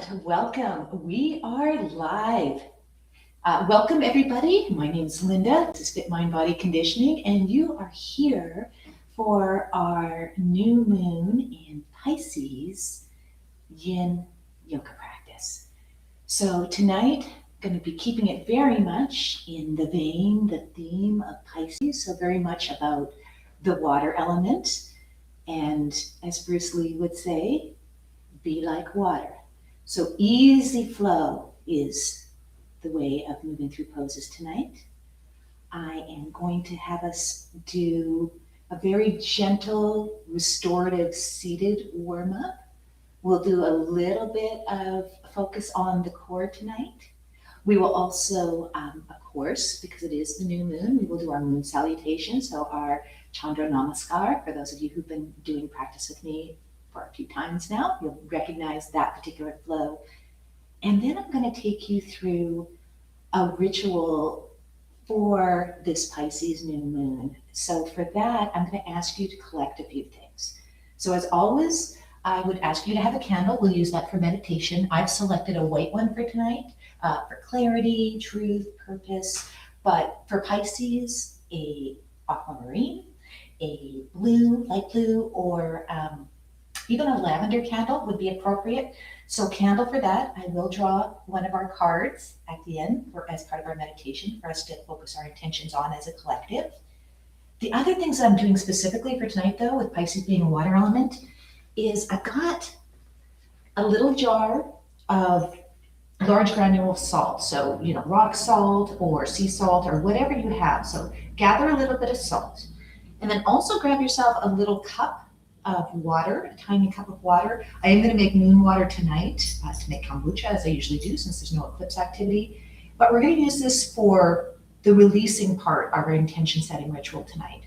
And welcome. We are live. Welcome, everybody. My name is Linda. This is Fit Mind Body Conditioning, and you are here for our new moon in Pisces yin yoga practice. So tonight, I'm going to be keeping it very much in the vein, the theme of Pisces, so very much about the water element. And as Bruce Lee would say, be like water. So easy flow is the way of moving through poses tonight. I am going to have us do a very gentle, restorative seated warm-up. We'll do a little bit of focus on the core tonight. We will also, of course, because it is the new moon, we will do our moon salutation. So our Chandra Namaskar, for those of you who've been doing practice with me for a few times now, you'll recognize that particular flow. And then I'm going to take you through a ritual for this Pisces new moon. So for that, I'm going to ask you to collect a few things. So as always, I would ask you to have a candle. We'll use that for meditation. I've selected a white one for tonight for clarity, truth, purpose. But for Pisces, a aquamarine, a blue, light blue, or even a lavender candle would be appropriate. So candle for that. I will draw one of our cards at the end as part of our meditation for us to focus our intentions on as a collective. The other things that I'm doing specifically for tonight, though, with Pisces being a water element, is I've got a little jar of large granule salt. So, rock salt or sea salt or whatever you have. So gather a little bit of salt. And then also grab yourself a little cup of water, a tiny cup of water. I am going to make moon water tonight to make kombucha, as I usually do, since there's no eclipse activity. But we're going to use this for the releasing part of our intention setting ritual tonight.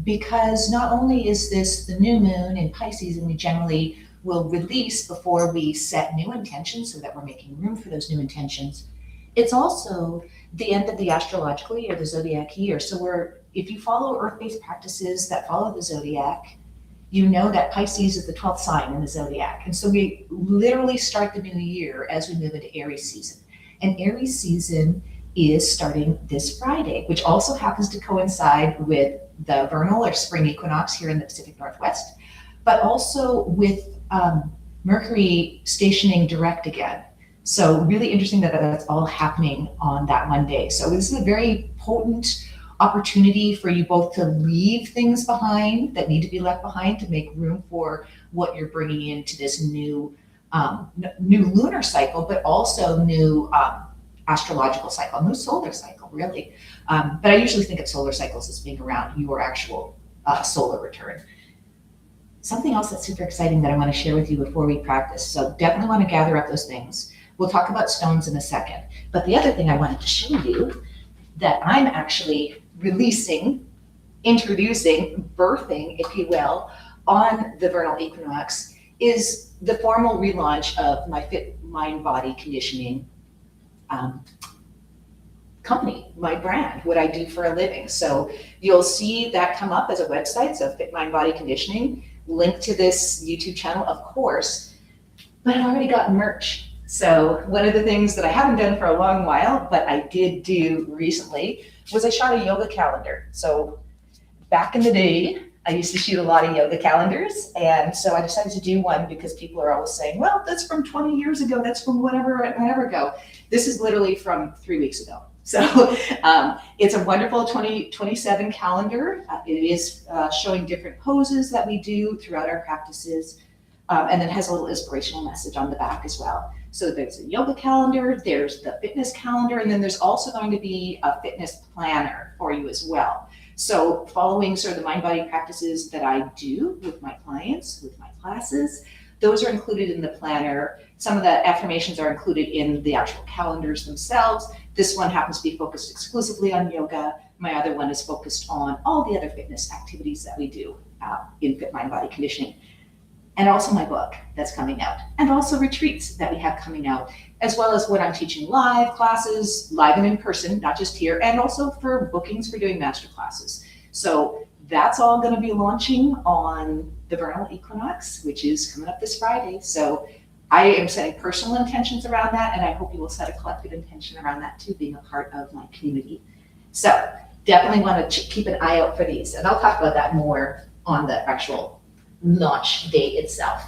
Because not only is this the new moon in Pisces, and we generally will release before we set new intentions so that we're making room for those new intentions, it's also the end of the astrological year, the zodiac year. So if you follow earth-based practices that follow the zodiac, you know that Pisces is the 12th sign in the zodiac. And so we literally start the new year as we move into Aries season. And Aries season is starting this Friday, which also happens to coincide with the vernal or spring equinox here in the Pacific Northwest, but also with Mercury stationing direct again. So really interesting that that's all happening on that one day. So this is a very potent opportunity for you both to leave things behind that need to be left behind to make room for what you're bringing into this new lunar cycle, but also new astrological cycle, new solar cycle, really. But I usually think of solar cycles as being around your actual solar return. Something else that's super exciting that I want to share with you before we practice. So definitely want to gather up those things. We'll talk about stones in a second. But the other thing I wanted to show you that I'm actually releasing, introducing, birthing, if you will, on the vernal equinox is the formal relaunch of my Fit Mind Body Conditioning company, my brand, what I do for a living. So you'll see that come up as a website, so Fit Mind Body Conditioning, link to this YouTube channel, of course, but I've already got merch. So one of the things that I haven't done for a long while, but I did do recently, was I shot a yoga calendar. So back in the day, I used to shoot a lot of yoga calendars. And so I decided to do one because people are always saying, well, that's from 20 years ago. That's from whatever ago. This is literally from 3 weeks ago. So it's a wonderful 2027 calendar. It is showing different poses that we do throughout our practices. And then has a little inspirational message on the back as well. So there's a yoga calendar, there's the fitness calendar, and then there's also going to be a fitness planner for you as well. So following sort of the mind-body practices that I do with my clients, with my classes, those are included in the planner. Some of the affirmations are included in the actual calendars themselves. This one happens to be focused exclusively on yoga. My other one is focused on all the other fitness activities that we do in Fit Mind Body Conditioning. And also my book that's coming out, and also retreats that we have coming out, as well as what I'm teaching live classes, live and in person, not just here, and also for bookings for doing master classes. So that's all going to be launching on the vernal equinox, which is coming up this Friday. So I am setting personal intentions around that, and I hope you will set a collective intention around that too, being a part of my community. So definitely want to keep an eye out for these, and I'll talk about that more on the actual launch day itself.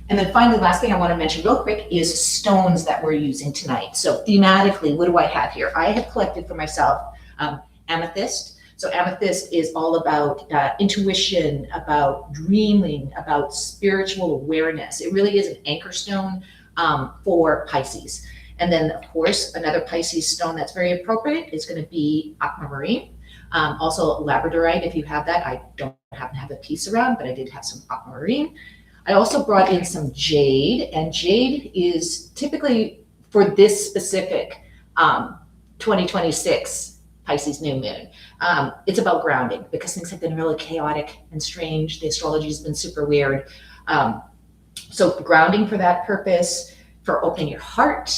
And then finally, last thing I want to mention real quick is stones that we're using tonight. So thematically, what do I have here? I have collected for myself Amethyst. So Amethyst is all about intuition, about dreaming, about spiritual awareness. It really is an anchor stone for Pisces. And then, of course, another Pisces stone that's very appropriate is going to be Aquamarine. Also Labradorite, if you have that. I don't happen to have a piece around, but I did have some Aquamarine. I also brought in some Jade, and Jade is typically for this specific 2026 Pisces new moon. It's about grounding because things have been really chaotic and strange. The astrology has been super weird. So grounding for that purpose, for opening your heart,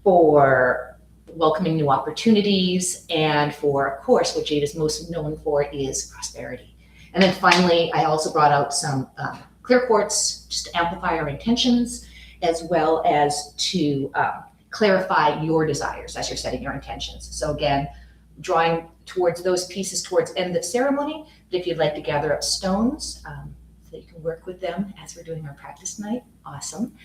for welcoming new opportunities, and for, of course, what Jade is most known for is prosperity. And then finally, I also brought out some clear quartz just to amplify our intentions, as well as to clarify your desires as you're setting your intentions. So again, drawing towards those pieces towards end of ceremony. But if you'd like to gather up stones so that you can work with them as we're doing our practice tonight, awesome.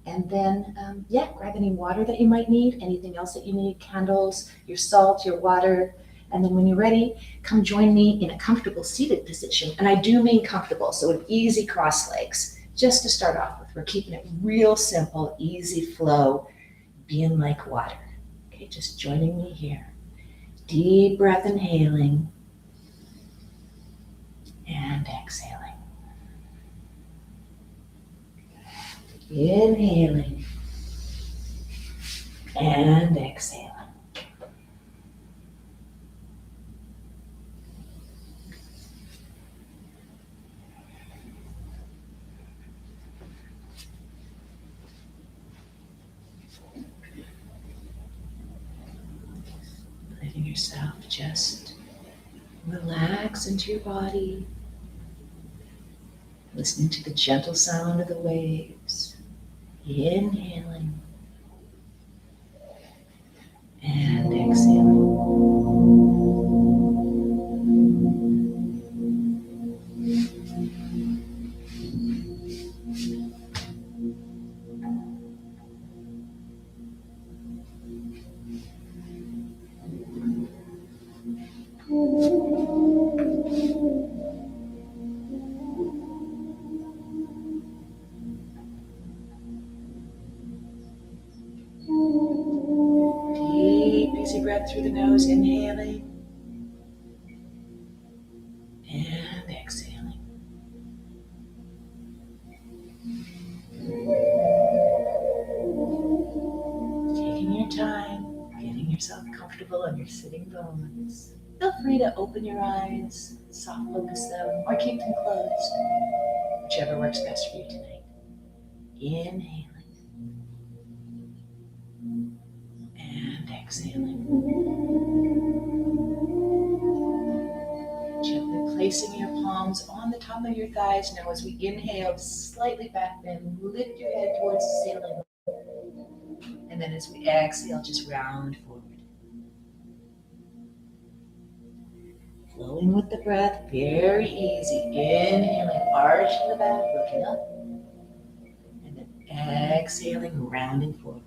And then, yeah, grab any water that you might need, anything else that you need, candles, your salt, your water. And then when you're ready, come join me in a comfortable seated position. And I do mean comfortable, so an easy cross legs, just to start off with. We're keeping it real simple, easy flow, being like water. Okay, just joining me here. Deep breath inhaling and exhaling. Inhaling and exhaling. Letting yourself just relax into your body, listening to the gentle sound of the waves. Inhaling and exhaling. Easy breath through the nose, inhaling and exhaling. Taking your time, getting yourself comfortable on your sitting bones. Feel free to open your eyes, soft focus them, or keep them closed, whichever works best for you tonight. Inhaling and exhaling. Gently placing your palms on the top of your thighs. Now as we inhale, slightly back bend, lift your head towards the ceiling. And then as we exhale, just round forward. Flowing with the breath, very easy. Inhaling, arching the back, looking up. And then exhaling, rounding forward.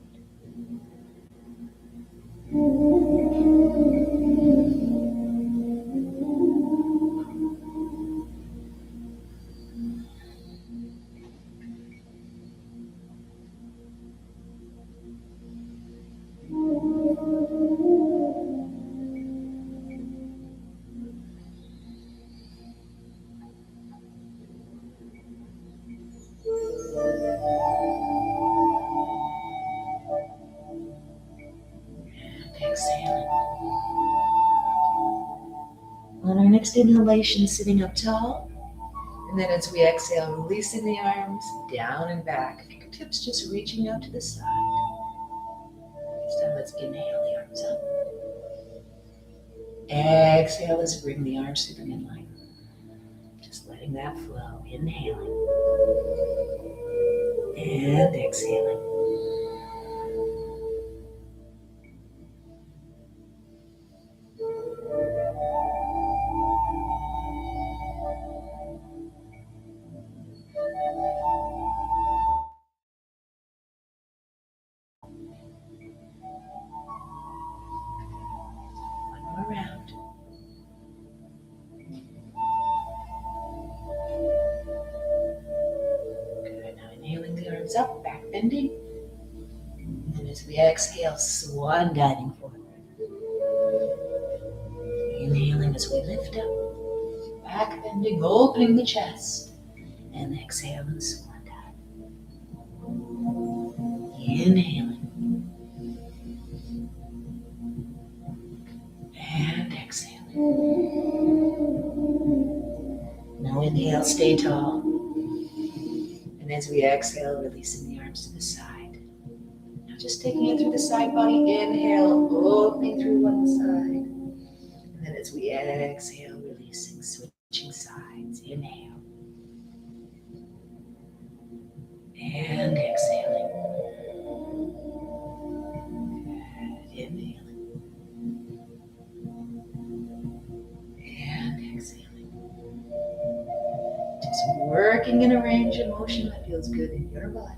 Exhaling. On our next inhalation, sitting up tall. And then as we exhale, releasing the arms down and back. Fingertips just reaching out to the side. This time, let's inhale the arms up. Exhale as we bring the arms through the midline. Just letting that flow. Inhaling. And exhaling. One more round. Good. Now inhaling the arms up, back bending. And as we exhale, swan diving forward. Inhaling as we lift up, back bending, opening the chest. And exhale and swan dive. Inhaling. And exhaling. Now inhale, stay tall. And as we exhale, releasing the arms to the side. Now just taking it through the side body. Inhale, opening through one side. And then as we exhale, releasing, switching sides. Inhale. And exhaling. Good. Inhaling. And exhaling. Just working in a range of motion that feels good in your body.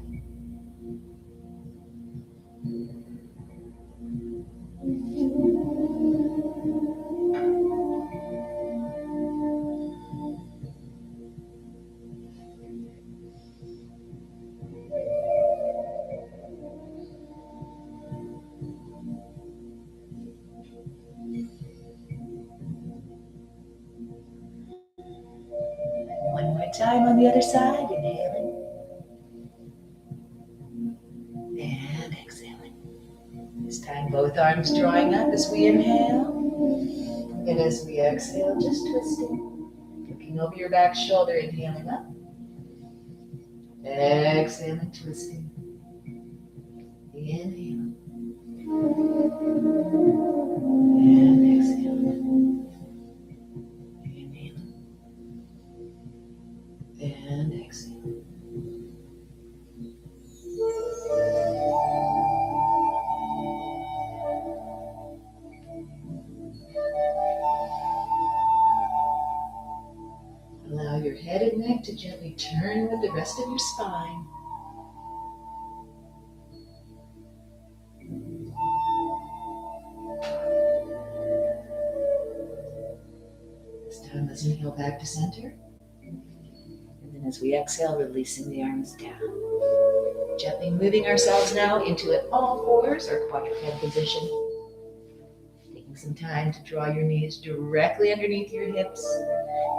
One more time on the other side, inhaling and exhaling. This time both arms drawing up as we inhale, and as we exhale, just twisting, looking over your back shoulder, inhaling up, exhaling, twisting, inhaling, and exhaling, inhaling, and exhaling. Allow your head and neck to gently turn with the rest of your spine. This time, let's inhale back to center. And then as we exhale, releasing the arms down. Gently moving ourselves now into an all fours or quadruped position. Taking some time to draw your knees directly underneath your hips,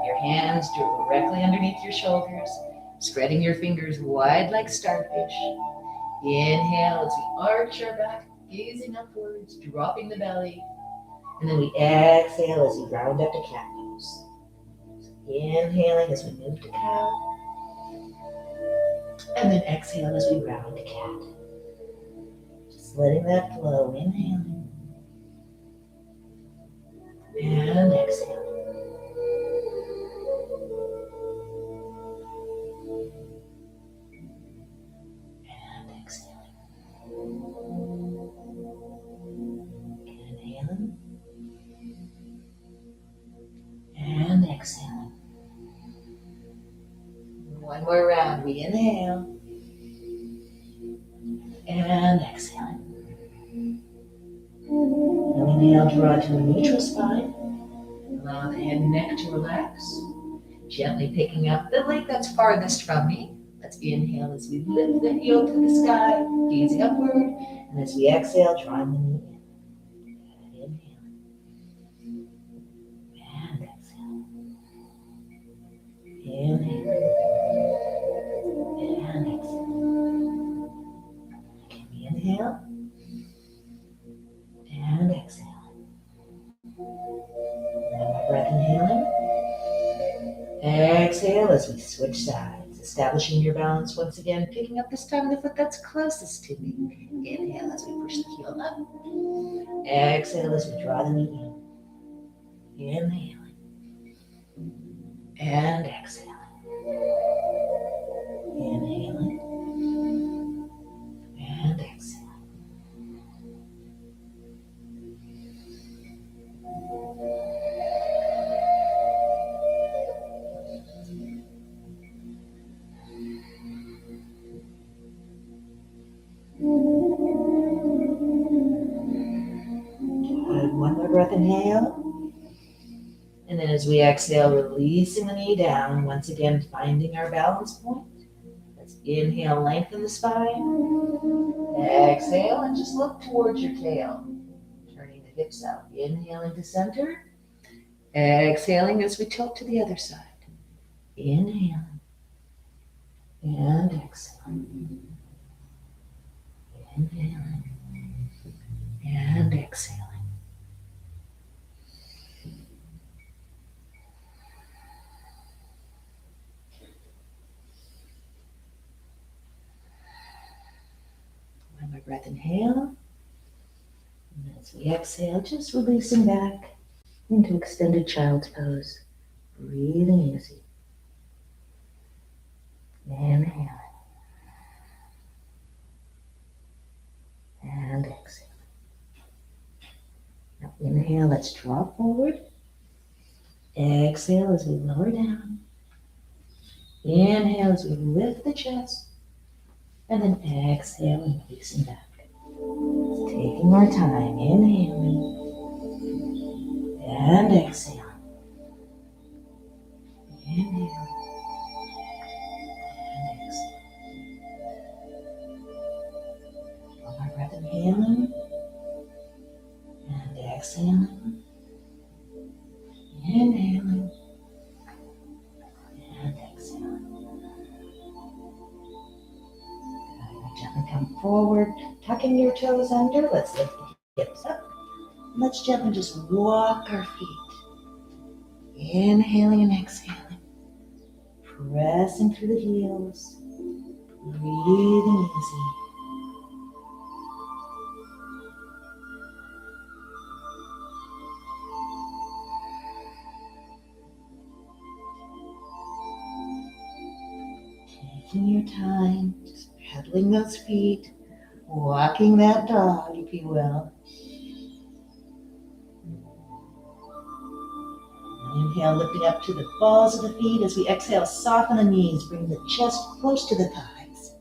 your hands directly underneath your shoulders, spreading your fingers wide like starfish. Inhale as we arch our back, gazing upwards, dropping the belly. And then we exhale as we round up to cat pose. Inhaling as we move to cow. And then exhale as we round to cat. Just letting that flow, inhaling. And exhaling. And exhaling. Inhaling. And exhaling. One more round. We inhale. And exhaling. Now inhale, draw to a neutral spine. Allow the head and neck to relax. Gently picking up the leg that's farthest from me. Let's inhale as we lift the heel to the sky, gazing upward. And as we exhale, drawing the knee in. Inhaling. And exhaling. Inhaling. And exhaling. Again, we inhale. And exhaling. One more breath, inhaling. Exhale as we switch sides, establishing your balance once again, picking up this time the foot that's closest to me. Inhale as we push the heel up. Exhale as we draw the knee in. Inhaling. And exhaling. Inhaling. breath, inhale. And then as we exhale, releasing the knee down, once again finding our balance point. Let's inhale, lengthen the spine. Exhale, and just look towards your tail. Turning the hips out. Inhaling to center. Exhaling as we tilt to the other side. Inhaling. And exhaling. Inhaling. And exhaling. One more breath, inhale. And as we exhale, just releasing back into extended child's pose. Breathing easy. Inhaling. And exhale. Now inhale, let's drop forward. Exhale as we lower down. Inhale as we lift the chest. And then exhale and releasing back. Taking our time, inhaling. And exhaling. Inhaling. And exhaling. One more breath, inhaling. And exhaling. Inhaling. And exhaling. Gently come forward, tucking your toes under. Let's lift the hips up. Let's gently just walk our feet. Inhaling and exhaling. Pressing through the heels. Breathing easy. Taking your time, just pedaling those feet, walking that dog, if you will. Inhale, lifting up to the balls of the feet. As we exhale, soften the knees, bring the chest close to the thighs.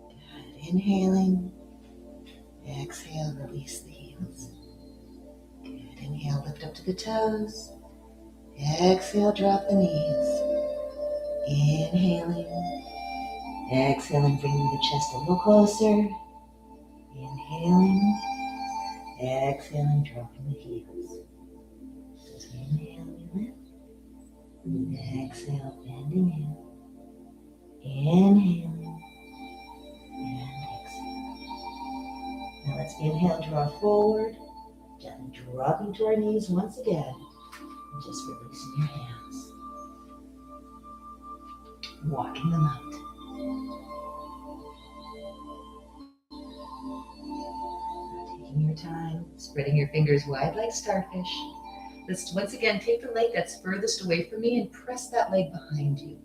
Good. Inhaling. Exhale, release the heels. Good. Inhale, lift up to the toes. Exhale, drop the knees. Inhaling. Exhaling, bringing the chest a little closer. Inhaling. Exhaling, dropping the heels. As we inhale, we lift. Exhale, bending in. Inhaling. And exhale. Now let's inhale, draw forward. Gently dropping to our knees once again. And just releasing your hands. Walking them out. Taking your time, spreading your fingers wide like starfish. Let's once again take the leg that's furthest away from me and press that leg behind you.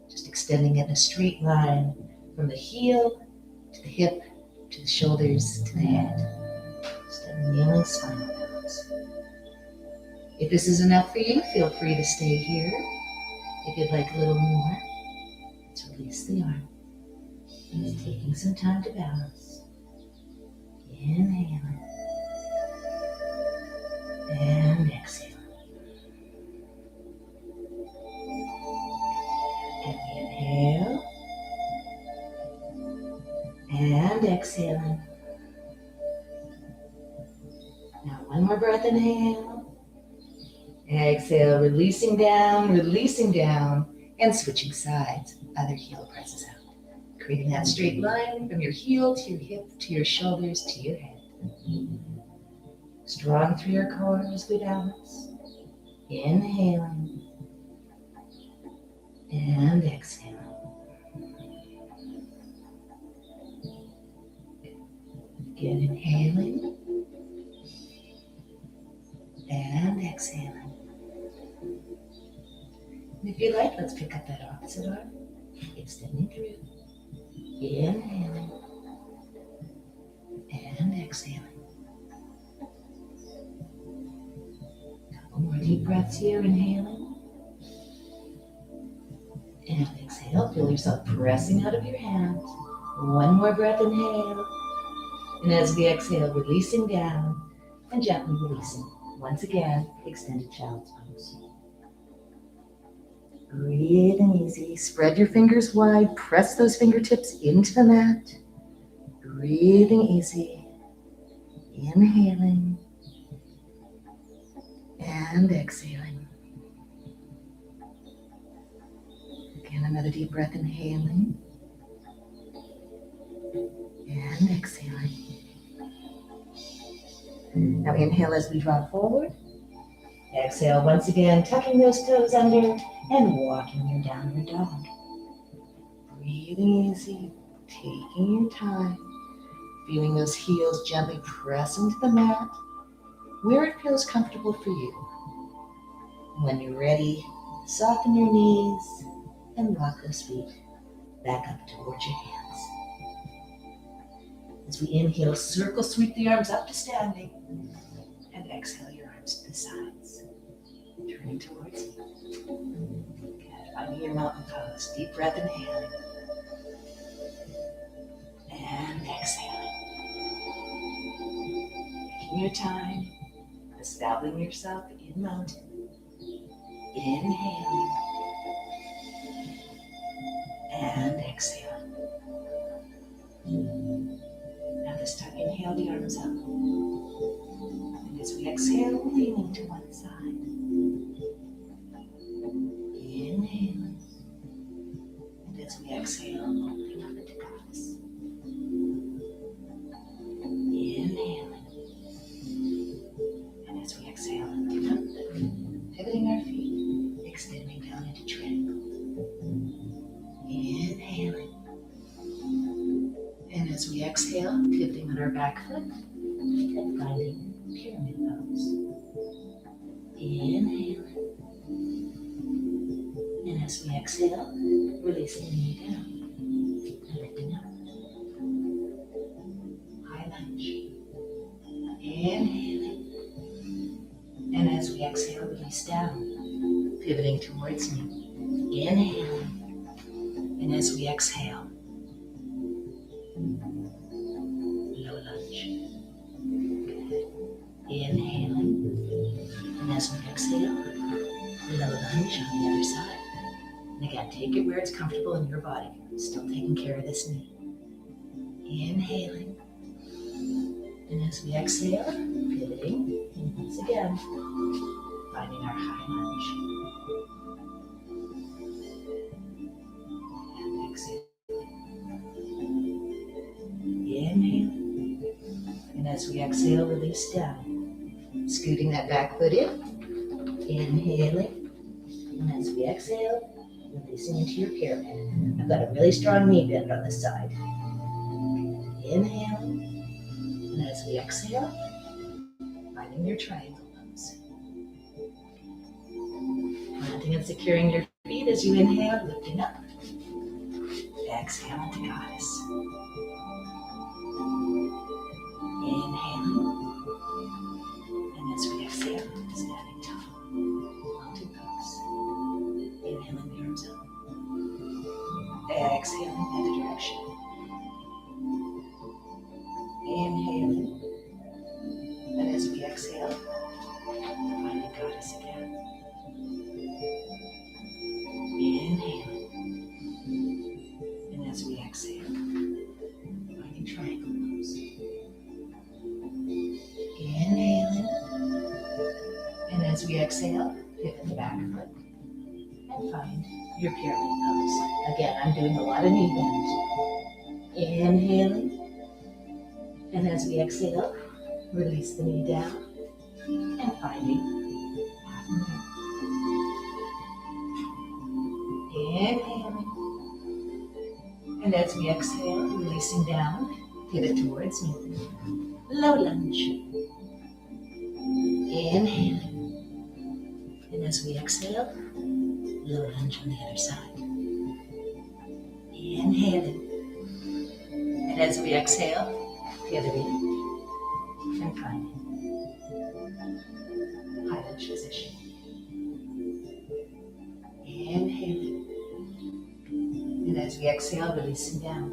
Just extending it in a straight line from the heel to the hip, to the shoulders, to the head. Just a kneeling spinal balance. If this is enough for you, feel free to stay here. If you'd like a little more, let's release the arm. And it's taking some time to balance. Inhaling. And exhaling. And inhale. And exhaling. Now one more breath, inhale. Exhale, releasing down, and switching sides. Other heel presses out. Creating that straight line from your heel to your hip, to your shoulders, to your head. Strong through your core as we balance. Inhaling. And exhaling. Again, inhaling. And exhaling. And if you like, let's pick up that opposite arm. Extending through. Inhaling. And exhaling. Couple more deep breaths here, inhaling. And exhale. Feel yourself pressing out of your hands. One more breath, inhale. And as we exhale, releasing down and gently releasing. Once again, extended child's pose. Breathing easy. Spread your fingers wide. Press those fingertips into the mat. Breathing easy. Inhaling and exhaling. Again, another deep breath, inhaling and exhaling. Now inhale as we draw forward. Exhale once again, tucking those toes under and walking your downward dog. Breathing easy, taking your time, feeling those heels gently press into the mat where it feels comfortable for you. When you're ready, soften your knees and rock those feet back up towards your hands. As we inhale, circle, sweep the arms up to standing, and exhale your arms to the sides. Turning towards you. Good. Finding your mountain pose. Deep breath, inhaling. And exhaling. Taking your time, establishing yourself in mountain. Inhaling. And exhaling. Now this time, inhale the arms up. And as we exhale, leaning to one side. Inhaling. And as we exhale, opening up into goddess. Inhaling. And as we exhale, lifting up, pivoting our feet, extending down into triangle. Inhaling. And as we exhale, pivoting on our back foot and finding pyramid pose. Inhaling. And as we exhale, releasing the knee down and lifting up. High lunge. Inhaling. And as we exhale, release down, pivoting towards me. Inhaling. And as we exhale, low lunge. Good. Inhaling. And as we exhale, low lunge on the other side. And again, take it where it's comfortable in your body. Still taking care of this knee. Inhaling. And as we exhale, pivoting. And once again, finding our high lunge. And exhale. Inhaling. And as we exhale, release down. Scooting that back foot in. Inhaling. And as we exhale, releasing into your pyramid. I've got a really strong knee bend on this side. Inhaling. And as we exhale, finding your triangle pose. Planting and securing your feet as you inhale, lifting up. Exhale into goddess. Inhaling. And as we exhale, standing tall. Mountain pose. Inhaling the arms up. Exhaling the other direction. Inhaling. And as we exhale, finding goddess again. Inhaling. And as we exhale, finding triangle pose. Inhaling. And as we exhale, pivot the back foot and find your pyramid pose. Again, I'm doing a lot of knee bend. Inhaling. And as we exhale, release the knee down and finding half moon. Inhaling. And as we exhale, releasing down, pivot towards me. Low lunge. Inhaling. And as we exhale, low lunge on the other side. Inhaling. And as we exhale, pivoting and finding high lunge position. Inhaling. And as we exhale, releasing down.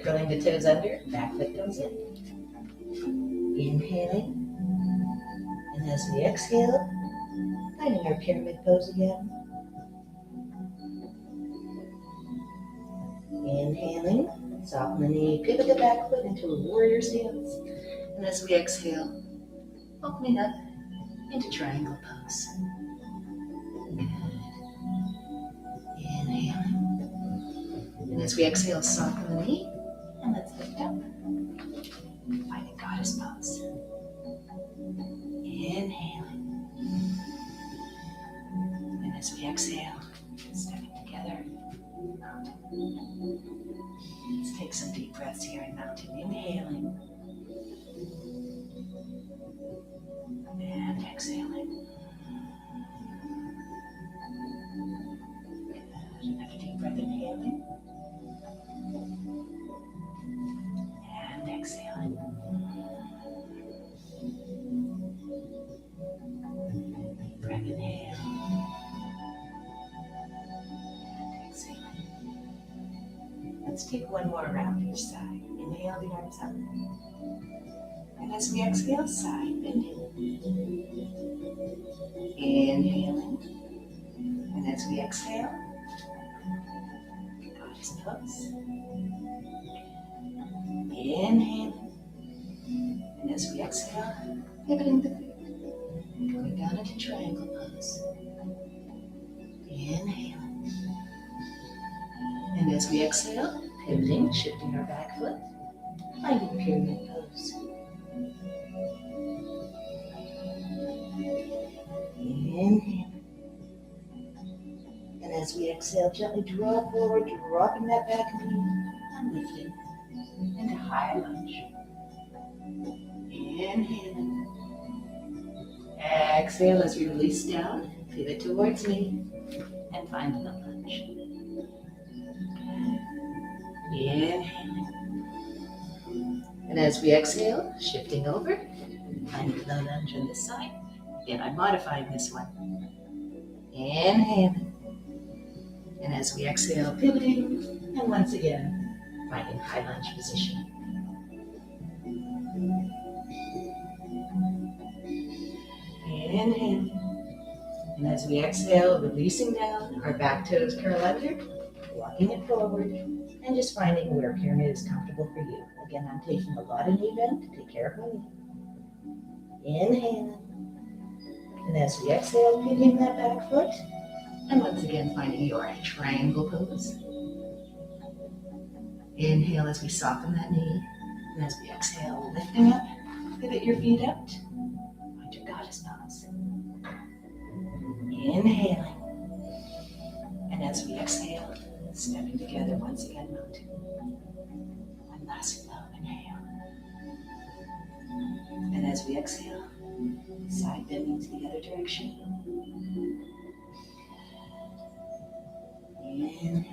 Curling the toes under, back foot goes in. Inhaling. And And as we exhale, finding our pyramid pose again. Inhaling, soften the knee, pivot the back foot into a warrior stance. And as we exhale, opening up into triangle pose. Good. Inhaling. And as we exhale, soften the knee, and let's lift up. Finding goddess pose. Inhaling. And as we exhale, stepping together, mountain. Let's take some deep breaths here in mountain. Inhaling. And exhaling. Good. Another deep breath, inhaling. And exhaling. Deep breath, inhale. And exhaling. Let's take one more round each side. Inhale the arms up. And as we exhale, side bending. Inhaling. And as we exhale, goddess pose. Inhaling. And as we exhale, pivoting the feet. Going down into triangle pose. Inhaling. And as we exhale, pivoting, shifting our back foot, finding pyramid pose. Inhale. And as we exhale, gently draw forward, dropping that back knee and lifting into high lunge. Inhaling. Exhale as we release down, pivot towards me, and find the lunge. Inhaling. And as we exhale, shifting over, finding the lunge on this side. Again, I'm modifying this one. Inhaling. And as we exhale, pivoting, and once again, finding high lunge position. Inhaling. And as we exhale, releasing down, our back toes curl under, walking it forward, and just finding where pyramid is comfortable for you. Again, I'm taking a lot of knee bend to take care of my knee. Inhaling. And as we exhale, pivoting that back foot, and once again, finding your triangle pose. Inhale as we soften that knee, and as we exhale, lifting up, pivot your feet out, find your goddess pose. Inhaling. And as we exhale, stepping together once again, mountain. One last slow inhale. And as we exhale, side bending to the other direction. Inhale.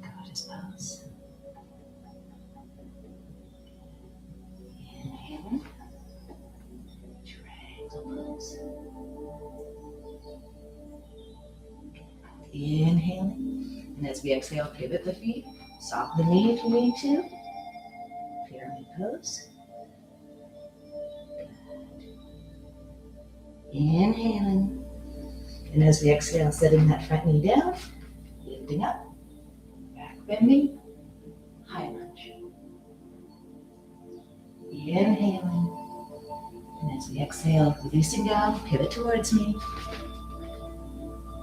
Goddess pose. Inhaling. Triangle pose. Inhaling. And as we exhale, pivot the feet. Soften the knee if you need to. Pyramid pose. Inhaling. And as we exhale, setting that front knee down, lifting up, back bending, high lunge. Inhaling. And as we exhale, releasing down, pivot towards me,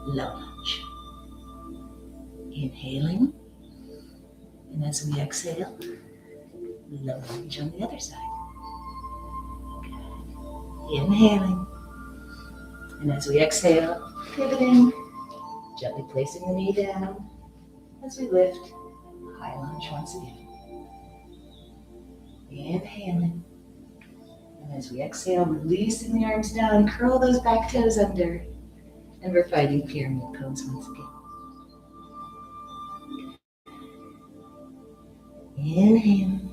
low lunge. Inhaling. And as we exhale, low lunge on the other side. Good. Inhaling. And as we exhale, pivoting, gently placing the knee down as we lift, high lunge once again. Inhaling. And as we exhale, releasing the arms down, curl those back toes under, and we're fighting pyramid pose once again. Inhaling.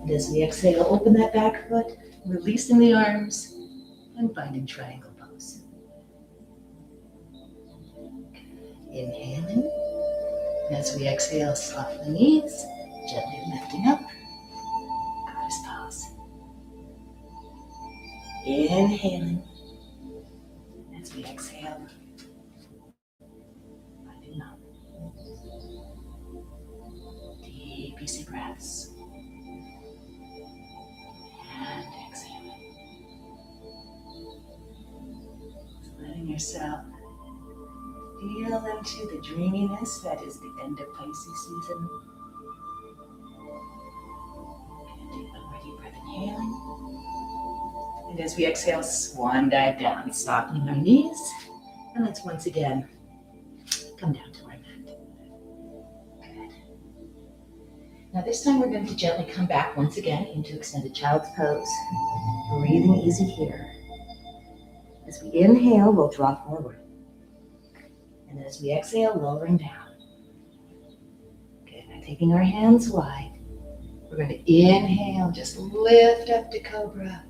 And as we exhale, open that back foot, releasing the arms, and finding triangle pose. Inhaling. And as we exhale, soften the knees, gently lifting up. Goddess pose. Inhaling. As we exhale, letting up. Deep, easy breaths. And exhaling. So letting yourself feel into the dreaminess that is the end of Pisces season. Take one more deep breath, inhaling. And as we exhale, swan dive down, softening our knees. And let's once again come down to our mat. Good. Now this time we're going to gently come back once again into extended child's pose. Breathing easy here. As we inhale, we'll draw forward. And as we exhale, lowering down. Good. Now taking our hands wide, we're going to inhale, just lift up to Cobra.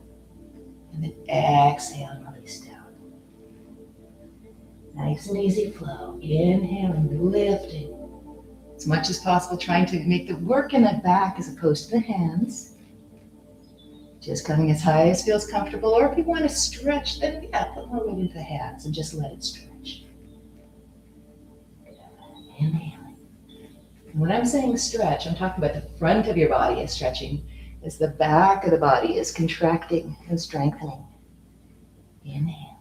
And then exhale and release down. Nice and easy flow. Inhaling, lifting. As much as possible, trying to make the work in the back as opposed to the hands. Just coming as high as feels comfortable. Or if you want to stretch, then put more weight into the hands and just let it stretch. Inhaling. And when I'm saying stretch, I'm talking about the front of your body is stretching. As the back of the body is contracting and strengthening. Inhale.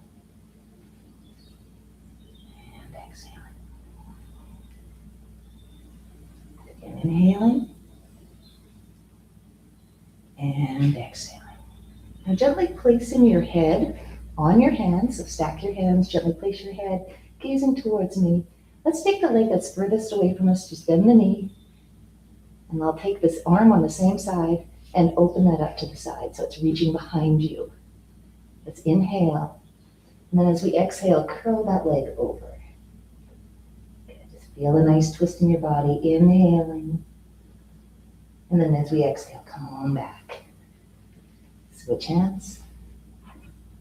And exhaling. Again, inhaling. And exhaling. Now gently placing your head on your hands. So stack your hands, gently place your head, gazing towards me. Let's take the leg that's furthest away from us, just bend the knee. And I'll take this arm on the same side and open that up to the side so it's reaching behind you. Let's inhale. And then as we exhale, curl that leg over. Okay, just feel a nice twist in your body, inhaling. And then as we exhale, come on back. Switch hands.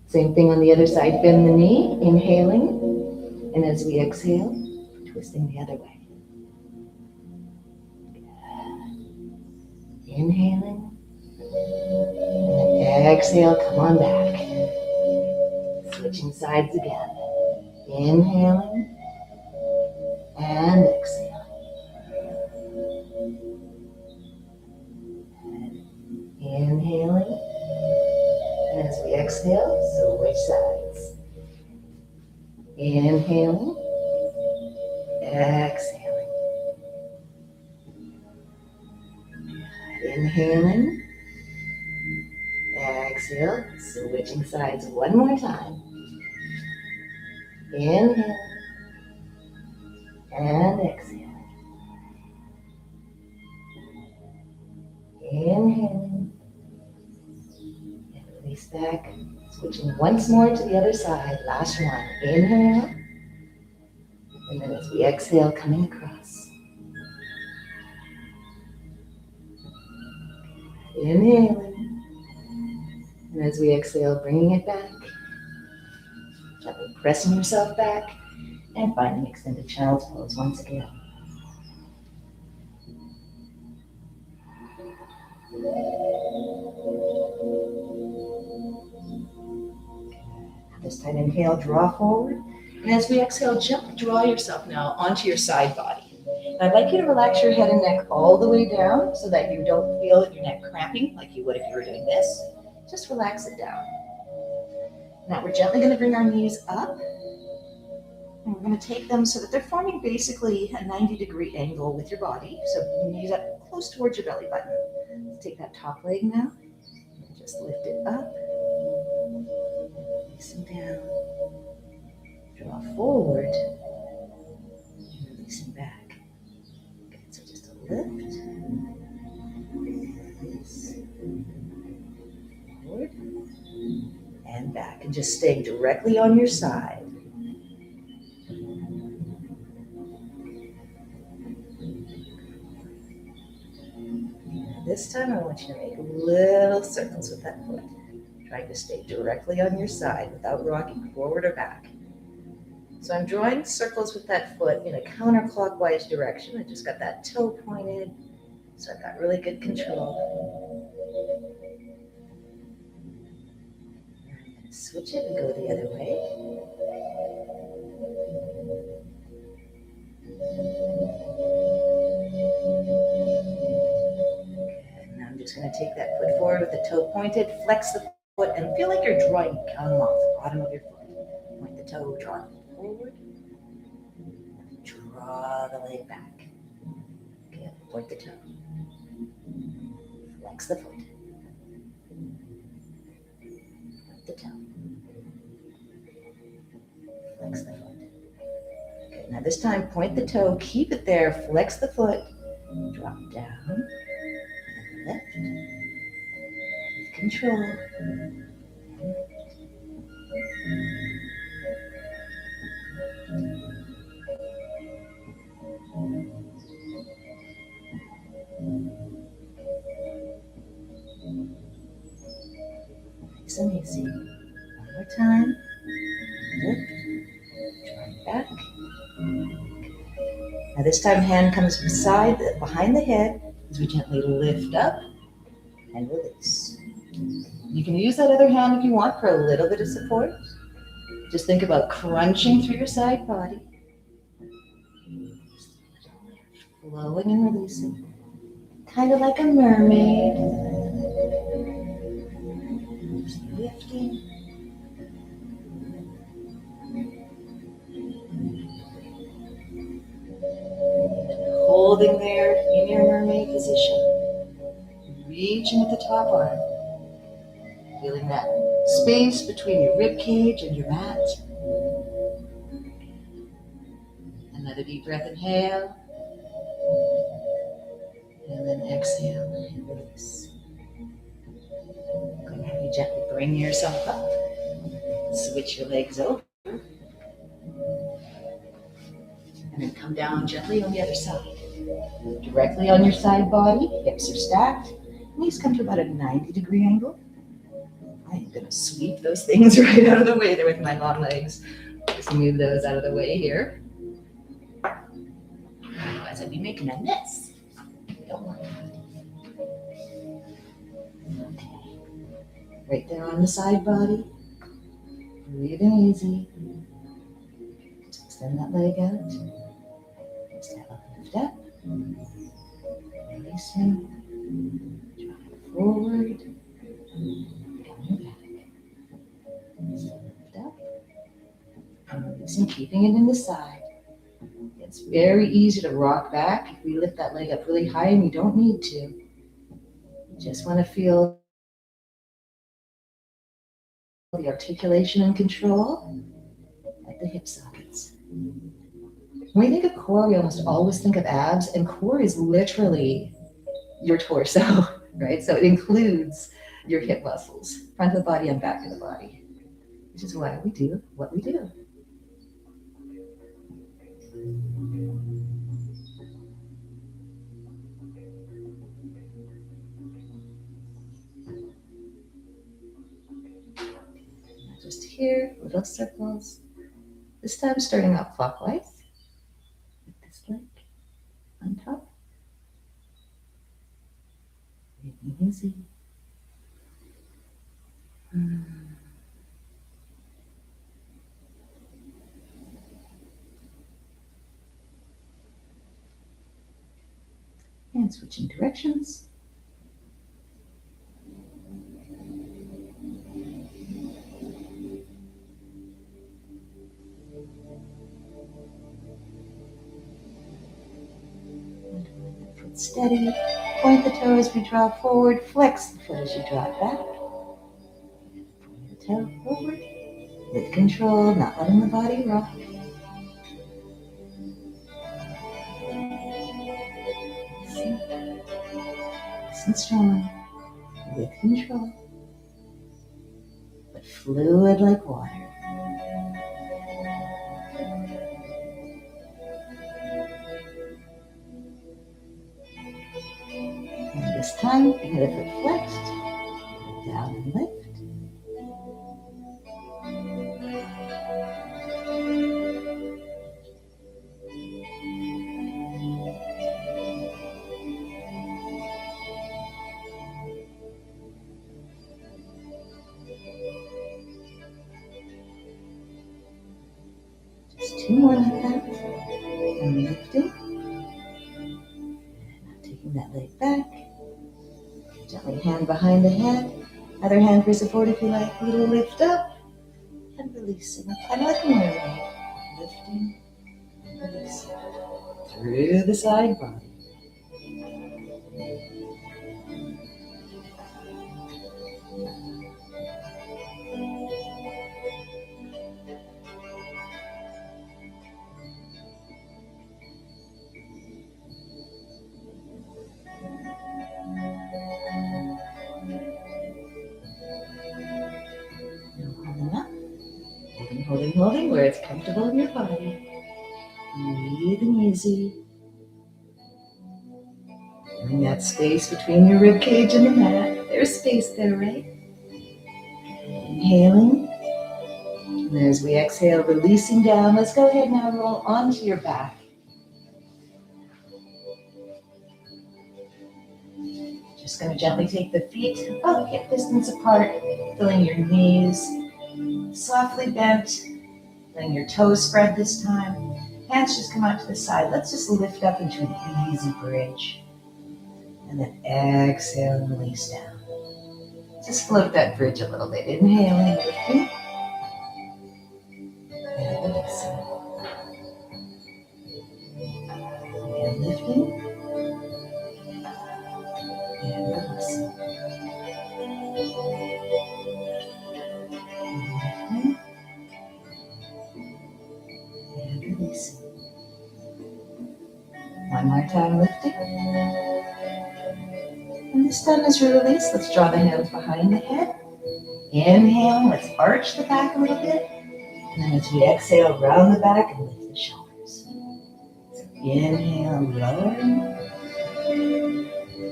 Same thing on the other side, bend the knee, inhaling. And as we exhale, twisting the other way. Good. Inhaling. And exhale, come on back. Switching sides again. Inhaling and exhaling. And inhaling. And as we exhale, switch sides. Inhaling, exhaling. Inhaling. Exhale, switching sides one more time. Inhale and exhale. Inhaling and release back. Switching once more to the other side. Last one. Inhale. And then as we exhale, coming across. Inhaling. And as we exhale, bringing it back, gently pressing yourself back, and finding extended child's pose once again. This time, inhale, draw forward. And as we exhale, gently draw yourself now onto your side body. And I'd like you to relax your head and neck all the way down so that you don't feel your neck cramping like you would if you were doing this. Just relax it down. Now we're gently going to bring our knees up. And we're going to take them so that they're forming basically a 90-degree angle with your body. So knees up close towards your belly button. Let's take that top leg now. And just lift it up. Releasing down. Draw forward. And releasing back. Okay, so just a lift. Release. Forward. And back. And just staying directly on your side. This time I want you to make little circles with that foot, trying to stay directly on your side without rocking forward or back. So I'm drawing circles with that foot in a counterclockwise direction. I just got that toe pointed, so I've got really good control. Switch it and go the other way. And now I'm just going to take that foot forward with the toe pointed, flex the foot, and feel like you're drawing gum off the bottom of your foot. Point the toe, draw it forward, draw the leg back. Good. Point the toe, flex the foot, point the toe, flex the foot. Okay, now this time point the toe, keep it there, flex the foot, drop down, and lift with control. Nice and easy. One more time. Lift, draw it back. Now this time hand comes behind the head as we gently lift up and release. You can use that other hand if you want for a little bit of support. Just think about crunching through your side body. Flowing and releasing. Kind of like a mermaid. Just lifting. Holding there in your mermaid position. Reaching at the top arm. Feeling that space between your rib cage and your mat. Another deep breath, inhale. And then exhale and release. I'm going to have you gently bring yourself up. Switch your legs over. And then come down gently on the other side. Directly on your side body, hips are stacked. Knees come to about a 90-degree angle. I'm going to sweep those things right out of the way there with my long legs. Just move those out of the way here. Otherwise I'd be making a mess. Don't want that. Okay. Right there on the side body. Breathing easy. Just extend that leg out. Step up and lift up. Releasing. Drive forward. Coming back. Lift up. And releasing, keeping it in the side. It's very easy to rock back if we lift that leg up really high, and you don't need to. You just want to feel the articulation and control at the hip sockets. When we think of core, we almost always think of abs, and core is literally your torso, right? So it includes your hip muscles, front of the body and back of the body, which is why we do what we do. Just here, little circles. This time starting out clockwise with this leg on top. Breathing easy. And switching directions. Foot steady. Point the toe as we draw forward. Flex the foot as you draw it back. Point the toe forward. With control, not letting the body rock. Nice and strong. With control. But fluid like water. And this time, bring the foot flexed, down and lift. 2 more like that. And lifting. And taking that leg back. Gently hand behind the head. Other hand for support if you like. A little lift up. And releasing. Kind of like a mermaid. Lifting. Releasing. Through the side body. Holding up. Holding where it's comfortable in your body. Breathing easy. Bring that space between your rib cage and the mat. There's space there, right? Inhaling. And as we exhale, releasing down, let's go ahead now and roll onto your back. Just going to gently take the feet about hip distance apart, feeling your knees softly bent, letting your toes spread this time. Hands just come out to the side. Let's just lift up into an easy bridge. And then exhale and release down. Just float that bridge a little bit. Inhaling, lifting. And releasing. And lifting. And releasing. And lifting. And releasing. One more time, lifting. And this time as we release, let's draw the hands behind the head. Inhale, let's arch the back a little bit. And then as we exhale, round the back and lift the shoulders. So inhale, lower.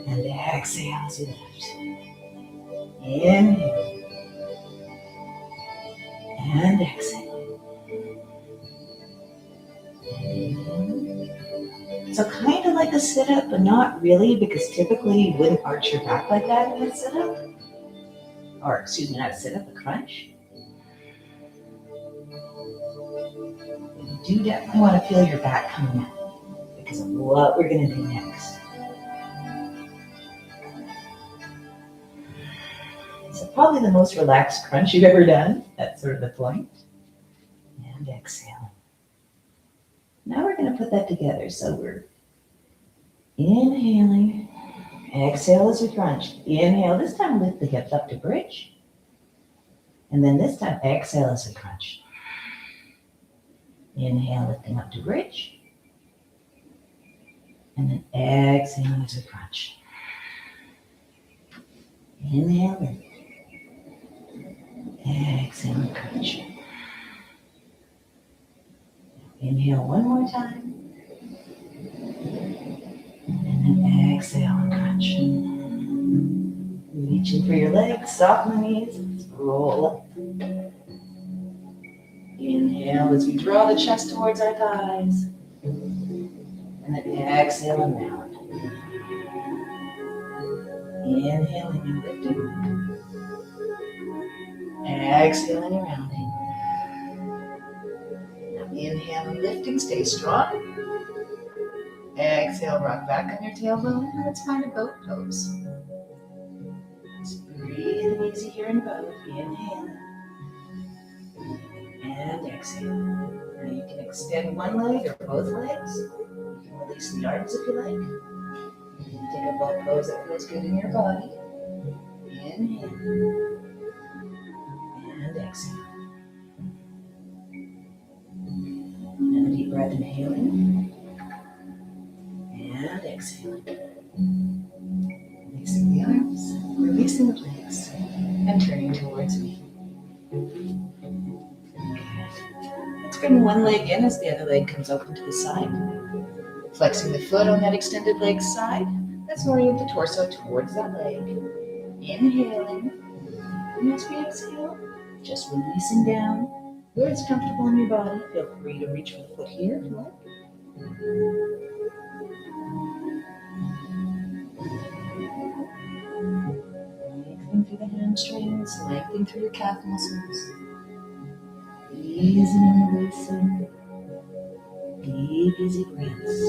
And exhale as you lift. Inhale. And exhale. Inhale. So kind of like a sit-up, but not really, because typically you wouldn't arch your back like that in a sit-up. Or, excuse me, not a sit-up, a crunch. You do definitely want to feel your back coming out because of what we're going to do next. So probably the most relaxed crunch you've ever done. That's sort of the point. And exhale. Now we're going to put that together. So we're inhaling. Exhale as we crunch. Inhale. This time lift the hips up to bridge. And then this time exhale as we crunch. Inhale, lifting up to bridge. And then exhale as we crunch. Inhale, lift. Exhale and crunch. Inhale one more time. And then exhale and crunch. Reaching for your legs, soften the knees. Let's roll up. Inhale as we draw the chest towards our thighs. And then exhale and round. Inhaling and lifting. Exhaling and rounding. Now inhale and lifting, stay strong. Exhale, rock back on your tailbone, and let's find a boat pose. Just breathing easy here in both. Inhale. And exhale. Now you can extend one leg or both legs. You can release the arms if you like. You can take a boat pose that feels good in your body. Inhale. And exhale. And a deep breath, inhaling. And exhaling. Releasing the arms, releasing the legs, and turning towards me. Let's bring one leg in as the other leg comes open to the side. Flexing the foot on that extended leg side. Let's orient the torso towards that leg. Inhaling. And as we exhale, just releasing down where it's comfortable in your body. Feel free to reach for the foot here if you like. Lengthening through the hamstrings, lengthening through your calf muscles. Easing and releasing. deep, easy breaths.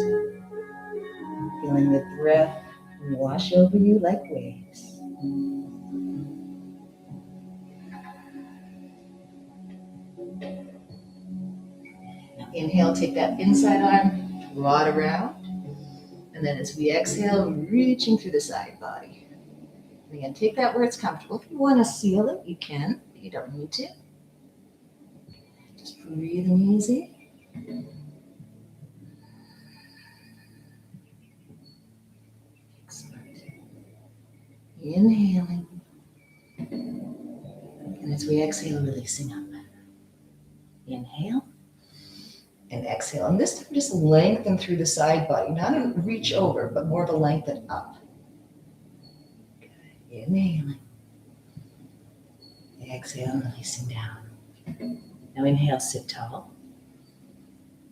Feeling the breath wash over you like waves. Now inhale, take that inside arm, draw it around. And then as we exhale, reaching through the side body. And again, take that where it's comfortable. If you want to seal it, you can, but you don't need to. Just breathing easy. Excellent. Inhaling. And as we exhale, releasing up. Inhale and exhale. And this time just lengthen through the side body. Not a reach over, but more of a lengthen up. Good. Inhaling. Exhale, releasing down. Now inhale, sit tall.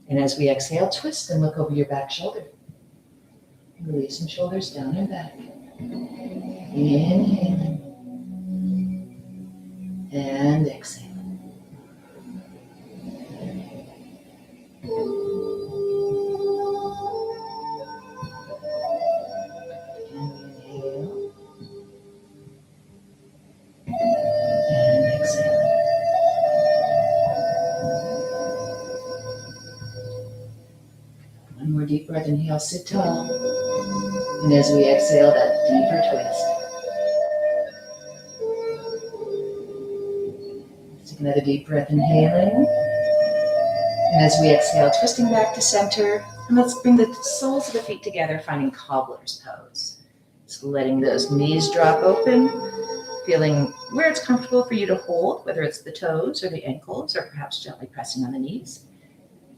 And as we exhale, twist and look over your back shoulder. Releasing shoulders down and back. Inhaling. And exhaling. Deep breath, inhale, sit tall. And as we exhale, that deeper twist. Take another deep breath, inhaling. And as we exhale, twisting back to center. And let's bring the soles of the feet together, finding Cobbler's pose. So letting those knees drop open, feeling where it's comfortable for you to hold, whether it's the toes or the ankles, or perhaps gently pressing on the knees.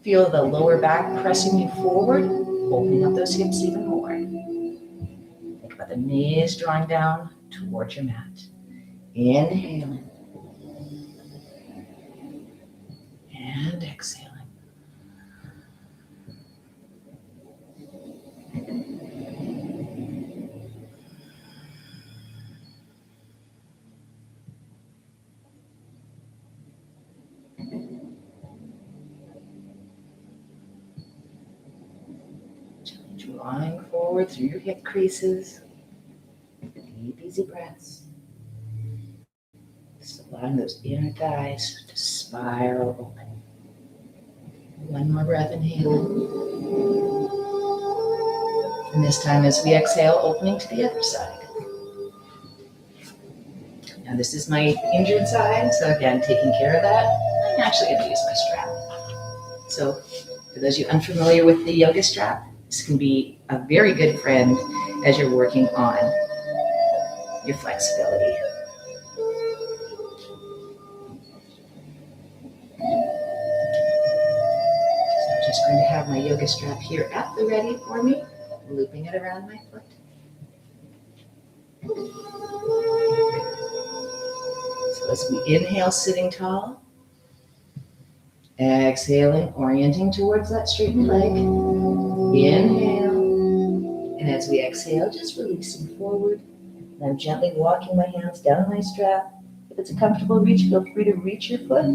Feel the lower back pressing you forward, opening up those hips even more. Think about the knees drawing down towards your mat. Inhaling. And exhaling. Drawing forward through your hip creases. Deep, easy breaths. Just allowing those inner thighs to spiral open. One more breath, inhaling. And this time as we exhale, opening to the other side. Now this is my injured side, so again, taking care of that. I'm actually going to use my strap. So for those of you unfamiliar with the yoga strap, this can be a very good friend as you're working on your flexibility. So I'm just going to have my yoga strap here at the ready for me, looping it around my foot. So as we inhale, sitting tall. Exhaling, orienting towards that straightened leg. Inhale. And as we exhale, just releasing forward. And I'm gently walking my hands down my strap. If it's a comfortable reach, feel free to reach your foot.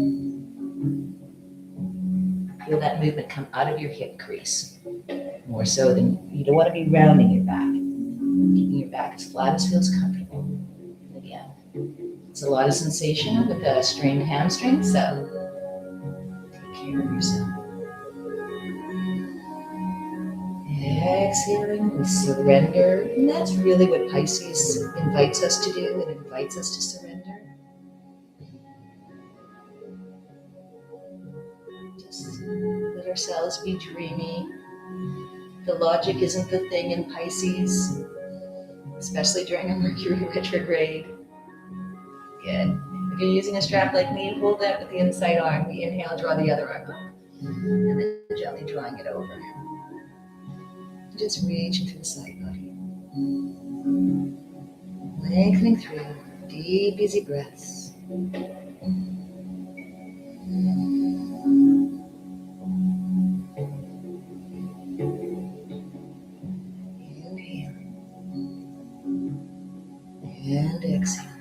Feel that movement come out of your hip crease. More so than you don't want to be rounding your back. Keeping your back as flat as feels comfortable. And again, it's a lot of sensation with a strained hamstring, so care of yourself. Exhaling, we surrender. And that's really what Pisces invites us to do. It invites us to surrender. Just let ourselves be dreamy. The logic isn't the thing in Pisces, especially during a Mercury retrograde. Good. If you're using a strap like me, hold that with the inside arm. We inhale, draw the other arm up. And then gently drawing it over. Just reaching through the side body. Lengthening through. Deep, easy breaths. Inhale. And exhale.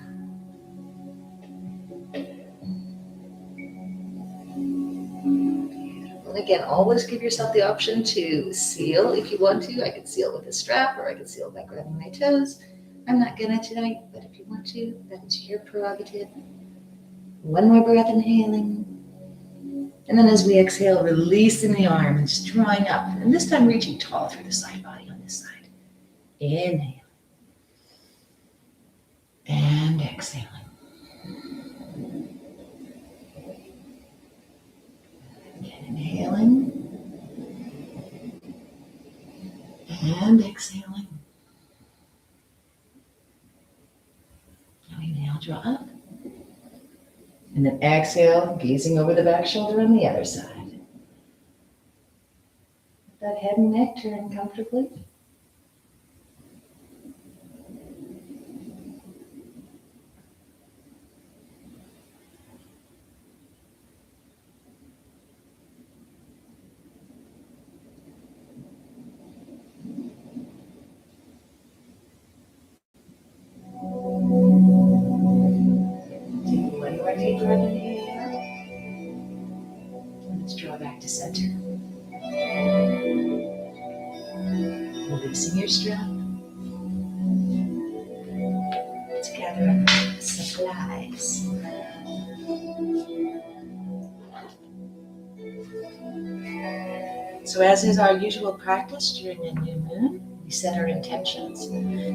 Again, always give yourself the option to seal if you want to. I could seal with a strap, or I could seal by grabbing my toes. I'm not gonna tonight, but if you want to, that is your prerogative. One more breath, inhaling. And then as we exhale, releasing the arms, drawing up. And this time reaching tall through the side body on this side. Inhale. And exhaling. Again, inhaling. And exhaling. Now inhale, draw up. And then exhale, gazing over the back shoulder on the other side. Let that head and neck turn comfortably. Deep breath, inhale. Let's draw back to center. Releasing your strap. Let's gather up supplies. So as is our usual practice during the new moon, we set our intentions,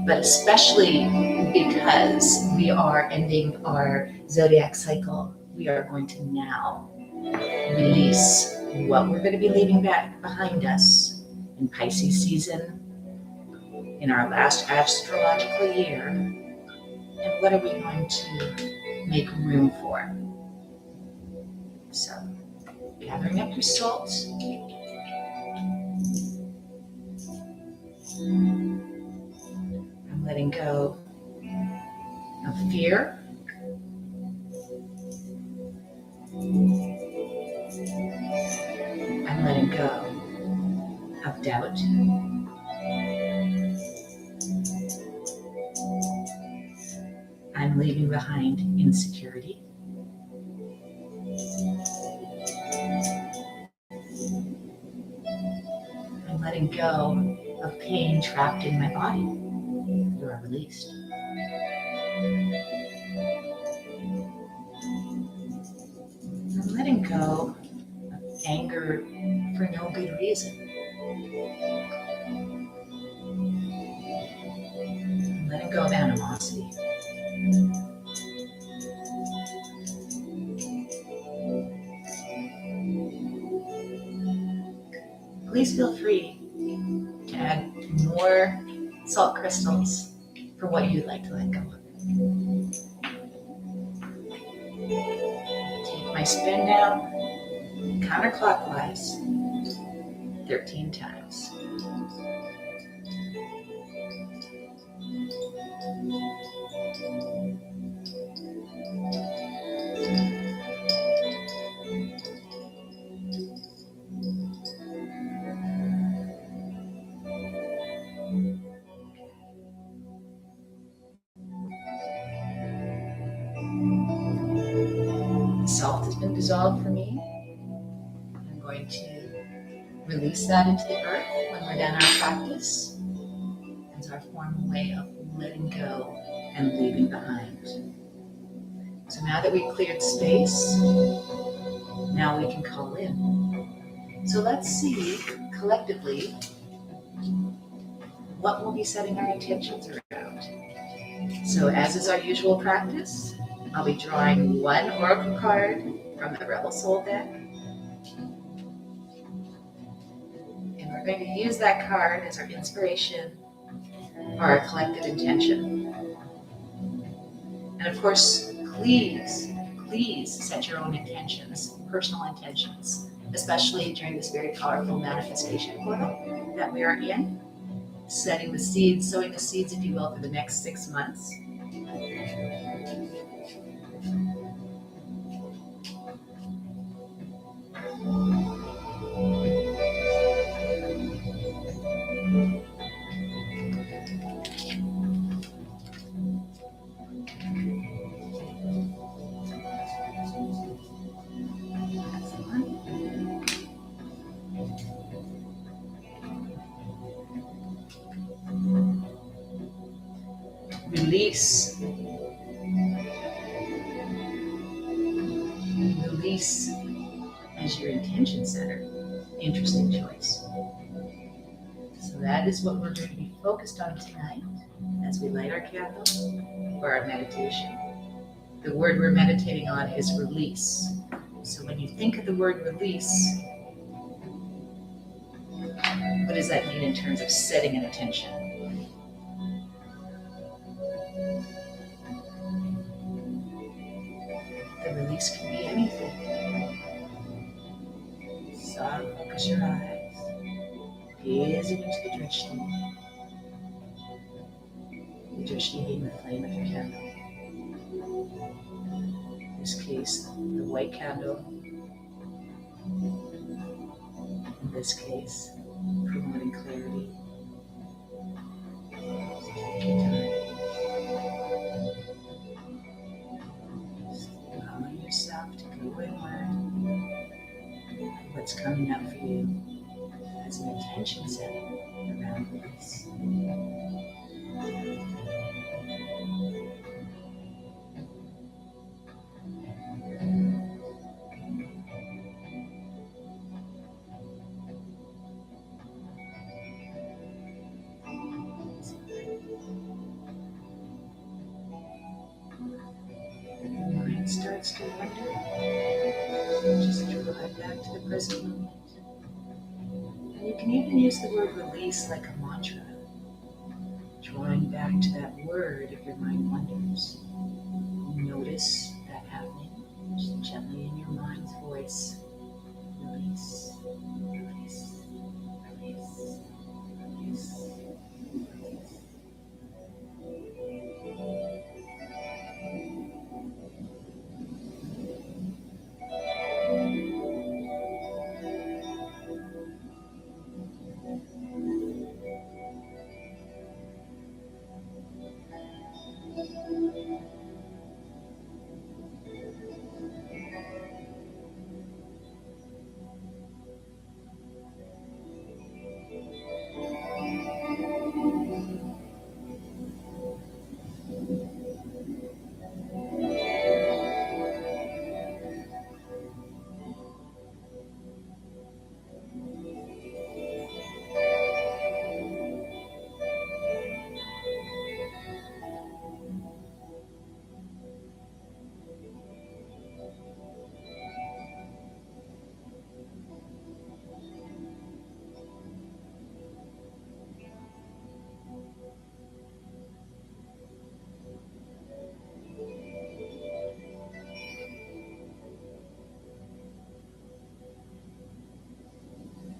but especially because we are ending our zodiac cycle, we are going to now release what we're going to be leaving back behind us in Pisces season, in our last astrological year, and what are we going to make room for. So, gathering up your salt. I'm letting go of fear. I'm letting go of doubt. I'm leaving behind insecurity. I'm letting go of pain trapped in my body. You are released. I'm letting go of anger for no good reason. I'm letting go of animosity. Please feel free to add more salt crystals for what you'd like to let go of. Take my spin down counterclockwise 13 times. The salt has been dissolved for me. I'm going to release that into the earth when we're done our practice as our formal way of letting go and leaving behind. So now that we've cleared space, now we can call in. So let's see collectively what we'll be setting our intentions around. So as is our usual practice, I'll be drawing one oracle card from the Rebel Soul deck. And we're going to use that card as our inspiration for our collective intention. And of course, please set your own intentions, personal intentions, especially during this very powerful manifestation portal that we are in, setting the seeds, sowing the seeds, if you will, for the next 6 months. Release. Release as your intention setter. Interesting choice. So that is what we're going to be focused on tonight as we light our candle for our meditation. The word we're meditating on is release. So when you think of the word release, what does that mean in terms of setting an intention? The release can be anything. So focus your eyes, gazing into the drishti. The drishti being the flame of your candle. In this case, the white candle. In this case, promoting clarity. Take your time. Allowing yourself to go inward. What's coming up for you as an intention setting around release. Mind starts to wander, just draw it back to the present moment. And you can even use the word release like a mantra, drawing back to that word if your mind wanders. Notice that happening, just gently in your mind's voice. Release, release, release, release, release.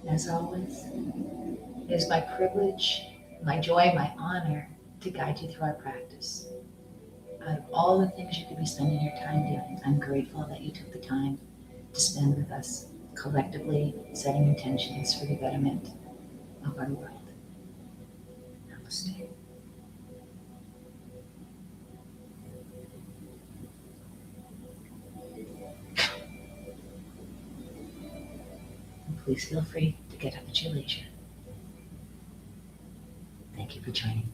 As always, it is my privilege, my joy, my honor to guide you through our practice. Out of all the things you could be spending your time doing, I'm grateful that you took the time to spend with us, collectively setting intentions for the betterment of our world. Namaste. And please feel free to get up at your leisure. Thank you for joining.